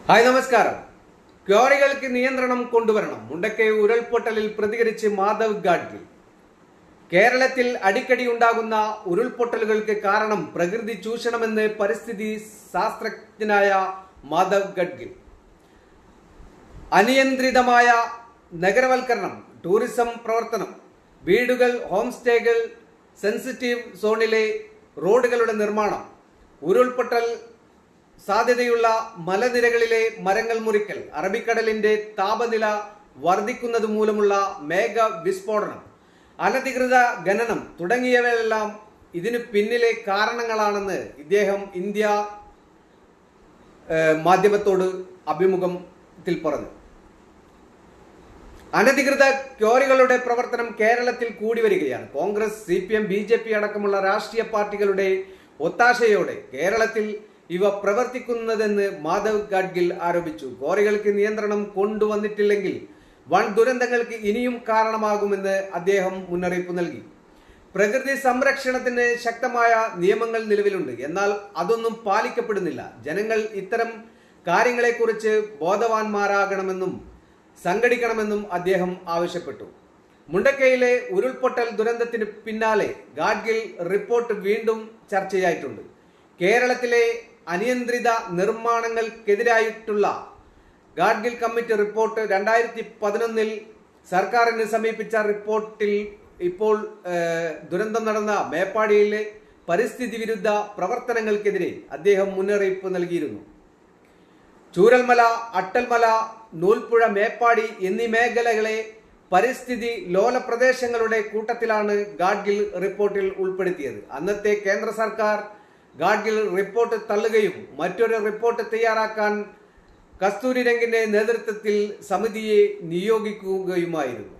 Hi നമസ്കാരം. ക്വാറികൾക്ക് നിയന്ത്രണം കൊണ്ടുവരണം. മുണ്ടക്കൈ ഉരുൾപൊട്ടലിൽ പ്രതികരിച്ച് മാധവ് ഗാഡ്ഗിൽ. കേരളത്തിൽ അടിക്കടി ഉണ്ടാകുന്ന ഉരുൾപൊട്ടലുകൾക്ക് കാരണം പ്രകൃതി ചൂഷണമെന്ന് പരിസ്ഥിതി ശാസ്ത്രജ്ഞനായ മാധവ് ഗാഡ്ഗിൽ. അനിയന്ത്രിതമായ നഗരവൽക്കരണം, ടൂറിസം പ്രവർത്തനം, വീടുകൾ, ഹോം സ്റ്റേകൾ, സെൻസിറ്റീവ് സോണിലെ റോഡുകളുടെ നിർമ്മാണം, ഉരുൾപൊട്ടൽ സാധ്യതയുള്ള മലനിരകളിലെ മരങ്ങൾ മുറിക്കൽ, അറബിക്കടലിന്റെ താപനില വർദ്ധിക്കുന്നത് മൂലമുള്ള മേഘ വിസ്ഫോടനം, അനധികൃത ഖനനം തുടങ്ങിയവയെല്ലാം ഇതിനു പിന്നിലെ കാരണങ്ങളാണെന്ന് ഇദ്ദേഹം ഇന്ത്യ മാധ്യമത്തോട് അഭിമുഖത്തിൽ പറഞ്ഞു. അനധികൃത ക്വാറികളുടെ പ്രവർത്തനം കേരളത്തിൽ കൂടി വരികയാണ്. കോൺഗ്രസ്, CPM, BJP അടക്കമുള്ള രാഷ്ട്രീയ പാർട്ടികളുടെ ഒത്താശയോടെ കേരളത്തിൽ ഇവ പ്രവർത്തിക്കുന്നതെന്ന് മാധവ് ഗാഡ്ഗിൽ ആരോപിച്ചു. ക്വാറികൾക്ക് നിയന്ത്രണം കൊണ്ടുവന്നിട്ടില്ലെങ്കിൽ വൻ ദുരന്തങ്ങൾക്ക് ഇനിയും കാരണമാകുമെന്ന് അദ്ദേഹം മുന്നറിയിപ്പ് നൽകി. പ്രകൃതി സംരക്ഷണത്തിന് ശക്തമായ നിയമങ്ങൾ നിലവിലുണ്ട്, എന്നാൽ അതൊന്നും പാലിക്കപ്പെടുന്നില്ല. ജനങ്ങൾ ഇത്തരം കാര്യങ്ങളെക്കുറിച്ച് ബോധവാന്മാരാകണമെന്നും സംഘടിക്കണമെന്നും അദ്ദേഹം ആവശ്യപ്പെട്ടു. മുണ്ടക്കൈയിലെ ഉരുൾപൊട്ടൽ ദുരന്തത്തിന് പിന്നാലെ ഗാഡ്ഗിൽ റിപ്പോർട്ട് വീണ്ടും ചർച്ചയായിട്ടുണ്ട്. കേരളത്തിലെ അനിയന്ത്രിത നിർമ്മാണങ്ങൾക്കെതിരായിട്ടുള്ള ഗാഡ്ഗിൽ കമ്മിറ്റി റിപ്പോർട്ട് 2011 സർക്കാരിന് സമർപ്പിച്ച റിപ്പോർട്ടിൽ ഇപ്പോൾ ദുരന്തം നടന്ന മേപ്പാടിയിലെ പരിസ്ഥിതി വിരുദ്ധ പ്രവർത്തനങ്ങൾക്കെതിരെ അദ്ദേഹം മുന്നറിയിപ്പ് നൽകിയിരുന്നു. ചൂരൽമല, അട്ടൽമല, നൂൽപ്പുഴ, മേപ്പാടി എന്നീ മേഖലകളെ പരിസ്ഥിതി ലോല പ്രദേശങ്ങളുടെ കൂട്ടത്തിലാണ് ഗാഡ്ഗിൽ റിപ്പോർട്ടിൽ ഉൾപ്പെടുത്തിയത്. അന്നത്തെ കേന്ദ്ര സർക്കാർ ഗാഡ്ഗിൽ റിപ്പോർട്ട് തള്ളുകയും മറ്റൊരു റിപ്പോർട്ട് തയ്യാറാക്കാൻ കസ്തൂരി രംഗിന്റെ നേതൃത്വത്തിൽ സമിതിയെ നിയോഗിക്കുകയുമായിരുന്നു.